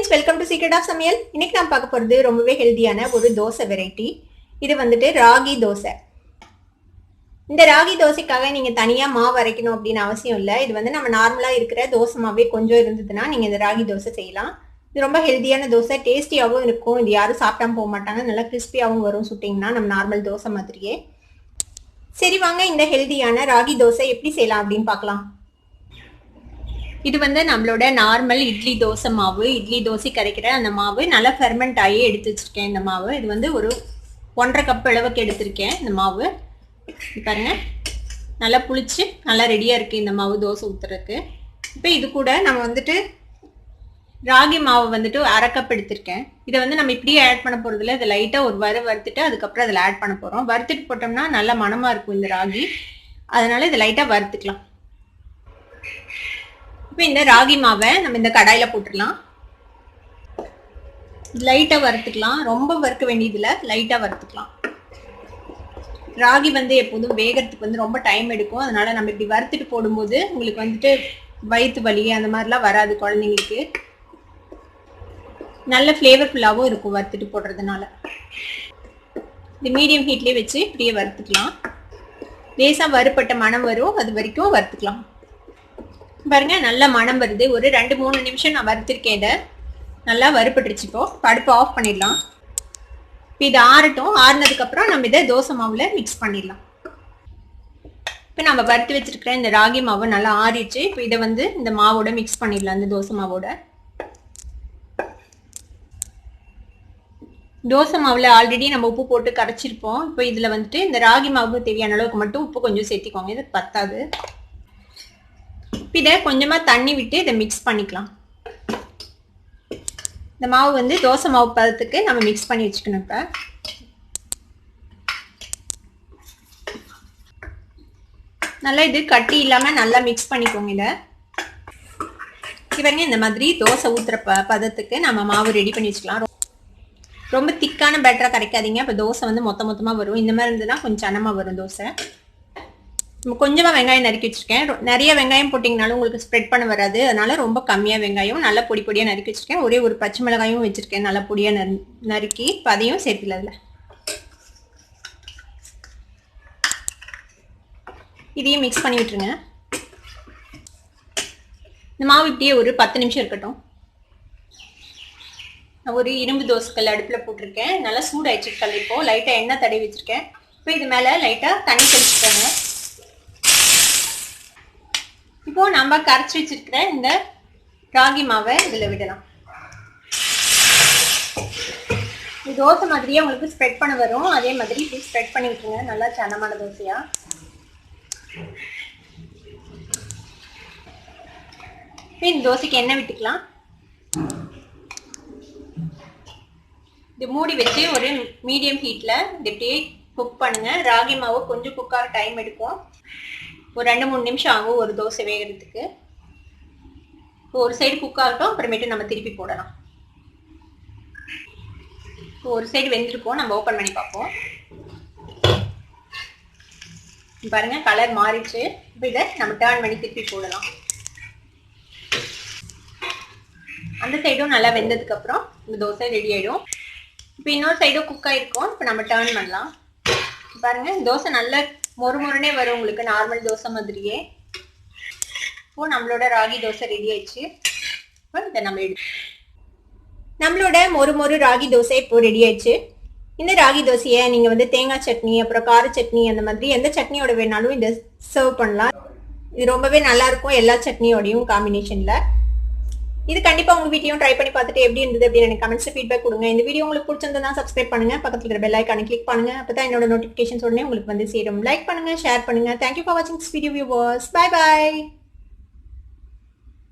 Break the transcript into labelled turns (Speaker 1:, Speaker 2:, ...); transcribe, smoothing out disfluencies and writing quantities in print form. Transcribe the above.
Speaker 1: Friends, welcome to secret of Samayal. இன்னைக்கு நான் பார்க்க போகிறது ரொம்பவே ஹெல்தியான ஒரு தோசை வெரைட்டி. இது வந்துட்டு ராகி தோசை. இந்த ராகி தோசைக்காக நீங்கள் தனியாக மாவு அரைக்கணும் அப்படின்னு அவசியம் இல்லை. இது வந்து நம்ம நார்மலாக இருக்கிற தோசை மாவே கொஞ்சம் இருந்ததுன்னா நீங்கள் இந்த ராகி தோசை செய்யலாம். இது ரொம்ப ஹெல்தியான தோசை, டேஸ்டியாகவும் இருக்கும். இது யாரும் சாப்பிடாம போக மாட்டாங்க, நல்லா கிறிஸ்பியாகவும் வரும் சுட்டிங்கன்னா நம்ம நார்மல் தோசை மாதிரியே. சரி வாங்க, இந்த ஹெல்தியான ராகி தோசை எப்படி செய்யலாம் அப்படின்னு பார்க்கலாம். இது வந்து நம்மளோட நார்மல் இட்லி தோசை மாவு, இட்லி தோசை கரைக்கிற அந்த மாவு நல்லா ஃபெர்மெண்ட் ஆகி எடுத்து வச்சுருக்கேன். இந்த மாவு இது வந்து ஒரு 1.5 கப் அளவுக்கு எடுத்திருக்கேன். இந்த மாவு பாருங்க, நல்லா புளிச்சு நல்லா ரெடியாக இருக்குது இந்த மாவு தோசை ஊற்றுறதுக்கு. இப்போ இது கூட நம்ம வந்துட்டு ராகி மாவு வந்துட்டு 1/2 கப் எடுத்திருக்கேன். இதை வந்து நம்ம இப்படியே ஆட் பண்ண போகிறதுல இதை லைட்டாக ஒரு வறுத்துட்டு அதுக்கப்புறம் அதில் ஆட் பண்ண போகிறோம். வறுத்துட்டு போட்டோம்னா நல்ல மணமாக இருக்கும் இந்த ராகி, அதனால இதை லைட்டாக வறுத்துக்கலாம். இப்போ இந்த ராகி மாவை நம்ம இந்த கடாயில் போட்டுடலாம். லைட்டாக வறுத்துக்கலாம், ரொம்ப வறுக்க வேண்டியதில்லை, லைட்டாக வறுத்துக்கலாம். ராகி வந்து எப்போதும் வேகிறதுக்கு வந்து ரொம்ப டைம் எடுக்கும், அதனால நம்ம இப்படி வறுத்துட்டு போடும்போது உங்களுக்கு வந்துட்டு வயிற்று வலி அந்த மாதிரிலாம் வராது குழந்தைங்களுக்கு. நல்ல ஃப்ளேவர்ஃபுல்லாகவும் இருக்கும் வறுத்துட்டு போடுறதுனால. இது மீடியம் ஹீட்லேயே வச்சு இப்படியே வறுத்துக்கலாம். லேசாக வறுப்பட்ட மணம் வரும், அது வரைக்கும் வறுத்துக்கலாம். பாருங்க, நல்ல மணம் வருது. ஒரு 2-3 நிமிஷம் நான் வறுத்துருக்கேன். இதை நல்லா வறுப்பட்டுருச்சு. இப்போ அடுப்பு ஆஃப் பண்ணிடலாம். இப்போ இது ஆறட்டும். ஆறுனதுக்கப்புறம் நம்ம இதை தோசை மாவில் மிக்ஸ் பண்ணிடலாம். இப்போ நம்ம வறுத்து வச்சிருக்கிற இந்த ராகி மாவு நல்லா ஆறிடுச்சு. இப்போ இதை வந்து இந்த மாவோட மிக்ஸ் பண்ணிடலாம். இந்த தோசை மாவோட தோசை மாவில் ஆல்ரெடி நம்ம உப்பு போட்டு கரைச்சிருப்போம். இப்போ இதில் வந்துட்டு இந்த ராகி மாவுக்கு தேவையான அளவுக்கு மட்டும் உப்பு கொஞ்சம் சேர்த்திக்கோங்க, இது பத்தாது. இதை கொஞ்சமாக தண்ணி விட்டு இதை மிக்ஸ் பண்ணிக்கலாம். இந்த மாவு வந்து தோசை மாவு பதத்துக்கு நம்ம மிக்ஸ் பண்ணி வச்சுக்கணும். இப்போ நல்லா இது கட்டி இல்லாமல் நல்லா மிக்ஸ் பண்ணிக்கோங்க. இதை பாருங்க, இந்த மாதிரி தோசை ஊற்றுற பதத்துக்கு நம்ம மாவு ரெடி பண்ணி வச்சுக்கலாம். ரொம்ப திக்கான பேட்டராக கரைக்காதீங்க, இப்போ தோசை வந்து மொத்தமாக வரும். இந்த மாதிரி இருந்ததுன்னா கொஞ்சம் சனமாக வரும் தோசை. கொஞ்சமாக வெங்காயம் நறுக்கி வச்சுருக்கேன். நிறைய வெங்காயம் போட்டிங்கனாலும் உங்களுக்கு ஸ்ப்ரெட் பண்ண வராது, அதனால ரொம்ப கம்மியாக வெங்காயம் நல்லா பொடியாக நறுக்கி வச்சுருக்கேன். ஒரே ஒரு பச்சை மிளகாயும் வச்சுருக்கேன், நல்லா பொடியாக நறுக்கி. இப்போ அதையும் சேர்த்துல அதில் இதையும் மிக்ஸ் பண்ணி விட்டுருங்க. இந்த மாவு இப்படியே ஒரு 10 நிமிஷம் இருக்கட்டும். நான் ஒரு இரும்பு தோசைக்கல் அடுப்பில் போட்டிருக்கேன், நல்லா சூடாயிடுச்சு கல். இப்போ லைட்டாக எண்ணெய் தடவி வச்சுருக்கேன். இப்போ இது மேலே லைட்டாக தண்ணி தெளிச்சுக்கோங்க. இப்போ நம்ம கரைச்சி வச்சிருக்கிற இந்த ராகி மாவை இதில் விடலாம். இது தோசை மாதிரியே உங்களுக்கு ஸ்ப்ரெட் பண்ண வரும், அதே மாதிரி இப்படி ஸ்ப்ரெட் பண்ணி விட்டுருங்க, நல்லா சனமான தோசையா. இந்த தோசைக்கு எண்ணெய் விட்டுக்கலாம். இது மூடி வச்சு ஒரு மீடியம் ஹீட்டில் இது இப்படியே குக் பண்ணுங்க. ராகி மாவு கொஞ்சம் குக்காக டைம் எடுக்கும், ஒரு 2-3 நிமிஷம் ஆகும் ஒரு தோசை வேகிறதுக்கு. ஒரு சைடு குக் ஆகட்டும், அப்புறமேட்டு நம்ம திருப்பி போடலாம். ஒரு சைடு வெந்திருக்கும், நம்ம ஓப்பன் பண்ணி பார்ப்போம். பாருங்க, கலர் மாறிடுச்சு. இப்போ இதை நம்ம டர்ன் பண்ணி திருப்பி போடலாம். அந்த சைடும் நல்லா வெந்ததுக்கப்புறம் இந்த தோசை ரெடி ஆகிடும். இப்போ இன்னொரு சைடும் குக் ஆகிருக்கும். இப்போ நம்ம டர்ன் பண்ணலாம். பாருங்க, தோசை நல்ல மொறுமொறுனே வரும் உங்களுக்கு, நார்மல் தோசை மாதிரியே. இப்போ நம்மளோட ராகி தோசை ரெடி ஆயிடுச்சு. இப்போ இதை நம்ம நம்மளோட மொறு ராகி தோசை இப்போ ரெடி ஆயிடுச்சு. இந்த ராகி தோசையை நீங்கள் வந்து தேங்காய் சட்னி, அப்புறம் கார சட்னி, அந்த மாதிரி எந்த சட்னியோட வேணாலும் இதை சர்வ் பண்ணலாம். இது ரொம்பவே நல்லா இருக்கும் எல்லா சட்னியோடையும் காம்பினேஷனில். இது கண்டிப்பாக உங்கள் வீட்லையும் ட்ரை பண்ணி பார்த்துட்டு எப்படி இருந்தது அப்படின்னு எனக்கு கமெண்ட்ஸில் ஃபீட்பேக் கொடுங்க. இந்த வீடியோ உங்களுக்கு பிடிச்சிருந்தா சப்ஸ்கிரைப் பண்ணுங்கள், பக்கத்தில் இருக்கிற பெல் ஐக்கானை கிளிக் பண்ணுங்கள். அப்போ தான் என்னோட நோட்டிஃபிகேஷன்ஸ் உடனே உங்களுக்கு வந்து சேரும். லைக் பண்ணுங்கள், ஷேர் பண்ணுங்கள். தேங்க்யூ ஃபார் வாட்சிங் this video viewers. Bye bye.